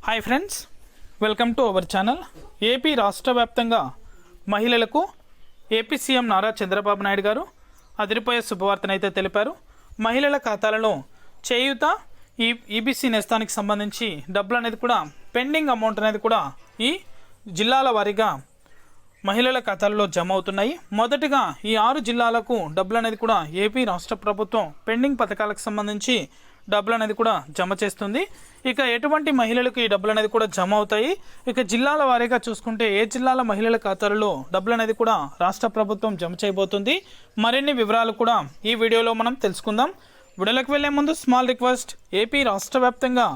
Hi friends, welcome to our channel. AP రాష్ట్ర వ్యాప్తంగా మహిళలకు ఏపీ సీఎం నారా చంద్రబాబు నాయుడు గారు అదిరిపోయే శుభవార్తనైతే తెలిపారు. మహిళల ఖాతాలలో చేయూత ఈబీసీ నేస్తానికి సంబంధించి డబ్బులు అనేది కూడా పెండింగ్ అమౌంట్ అనేది కూడా ఈ జిల్లాల వారీగా మహిళల ఖాతాల్లో జమ అవుతున్నాయి. మొదటిగా ఈ 6 జిల్లాలకు డబ్బులు అనేది కూడా ఏపీ రాష్ట్ర ప్రభుత్వం పెండింగ్ పథకాలకు సంబంధించి డబ్బులు అనేది కూడా జమ చేస్తుంది. ఇక ఎటువంటి మహిళలకు ఈ డబ్బులు అనేది కూడా జమ అవుతాయి, ఇక జిల్లాల వారీగా చూసుకుంటే ఏ జిల్లాల మహిళల ఖాతాలలో డబ్బులు అనేది కూడా రాష్ట్ర ప్రభుత్వం జమ చేయబోతుంది, మరిన్ని వివరాలు కూడా ఈ వీడియోలో మనం తెలుసుకుందాం. వీడియోలకు వెళ్లే ముందు స్మాల్ రిక్వెస్ట్, ఏపీ రాష్ట్ర వ్యాప్తంగా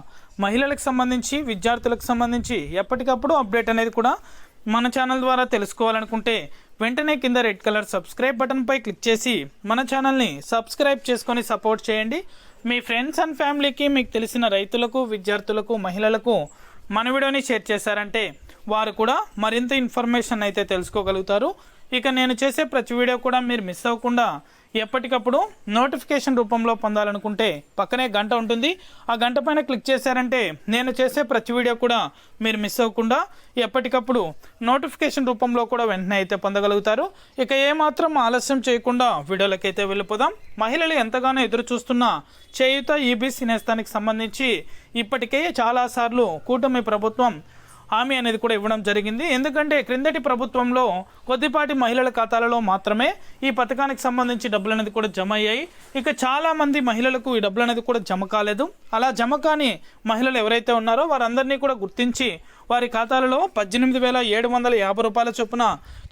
మహిళలకు సంబంధించి విద్యార్థులకు సంబంధించి ఎప్పటికప్పుడు అప్డేట్ అనేది కూడా మన ఛానల్ ద్వారా తెలుసుకోవాలనుకుంటే వెంటనే కింద రెడ్ కలర్ సబ్స్క్రైబ్ బటన్పై క్లిక్ చేసి మన ఛానల్ని సబ్స్క్రైబ్ చేసుకొని సపోర్ట్ చేయండి. మీ ఫ్రెండ్స్ అండ్ ఫ్యామిలీకి, మీకు తెలిసిన రైతులకు, విద్యార్థులకు, మహిళలకు మన వీడియోని షేర్ చేశారంటే వారు కూడా మరింత ఇన్ఫర్మేషన్ అయితే తెలుసుకోగలుగుతారు. ఇక నేను చేసే ప్రతి వీడియో కూడా మీరు మిస్ అవ్వకుండా ఎప్పటికప్పుడు నోటిఫికేషన్ రూపంలో పొందాలనుకుంటే పక్కనే గంట ఉంటుంది, ఆ గంట పైన క్లిక్ చేశారంటే నేను చేసే ప్రతి వీడియో కూడా మీరు మిస్ అవ్వకుండా ఎప్పటికప్పుడు నోటిఫికేషన్ రూపంలో కూడా వెంటనే అయితే పొందగలుగుతారు. ఇక ఏమాత్రం ఆలస్యం చేయకుండా వీడియోలకైతే వెళ్ళిపోదాం. మహిళలు ఎంతగానో ఎదురు చూస్తున్న చేయూత ఈబీసీ నేస్తానికి సంబంధించి ఇప్పటికే చాలాసార్లు కూటమి ప్రభుత్వం హామీ అనేది కూడా ఇవ్వడం జరిగింది. ఎందుకంటే క్రిందటి ప్రభుత్వంలో కొద్దిపాటి మహిళల ఖాతాలలో మాత్రమే ఈ పథకానికి సంబంధించి డబ్బులు అనేది కూడా జమ అయ్యాయి. ఇక చాలామంది మహిళలకు ఈ డబ్బులు అనేది కూడా జమ కాలేదు. అలా జమ కాని మహిళలు ఎవరైతే ఉన్నారో వారందరినీ కూడా గుర్తించి వారి ఖాతాలలో 18,750 రూపాయల చొప్పున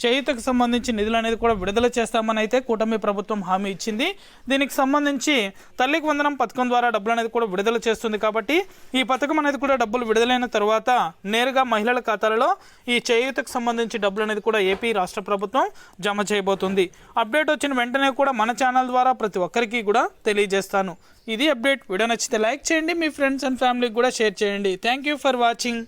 చేయూతకు సంబంధించి నిధులు అనేది కూడా విడుదల చేస్తామని అయితే కూటమి ప్రభుత్వం హామీ ఇచ్చింది. దీనికి సంబంధించి తల్లికి వందనం పథకం ద్వారా డబ్బులు అనేది కూడా విడుదల చేస్తుంది. కాబట్టి ఈ పథకం అనేది కూడా డబ్బులు విడుదలైన తర్వాత నేరుగా మహిళల ఖాతాలలో ఈ చేయూతకు సంబంధించి డబ్బులు అనేది కూడా ఏపీ రాష్ట్ర ప్రభుత్వం జమ చేయబోతుంది. అప్డేట్ వచ్చిన వెంటనే కూడా మన ఛానల్ ద్వారా ప్రతి ఒక్కరికి కూడా తెలియజేస్తాను. ఇది అప్డేట్. వీడియో నచ్చితే లైక్ చేయండి, మీ ఫ్రెండ్స్ అండ్ ఫ్యామిలీకి కూడా షేర్ చేయండి. Thank you for watching.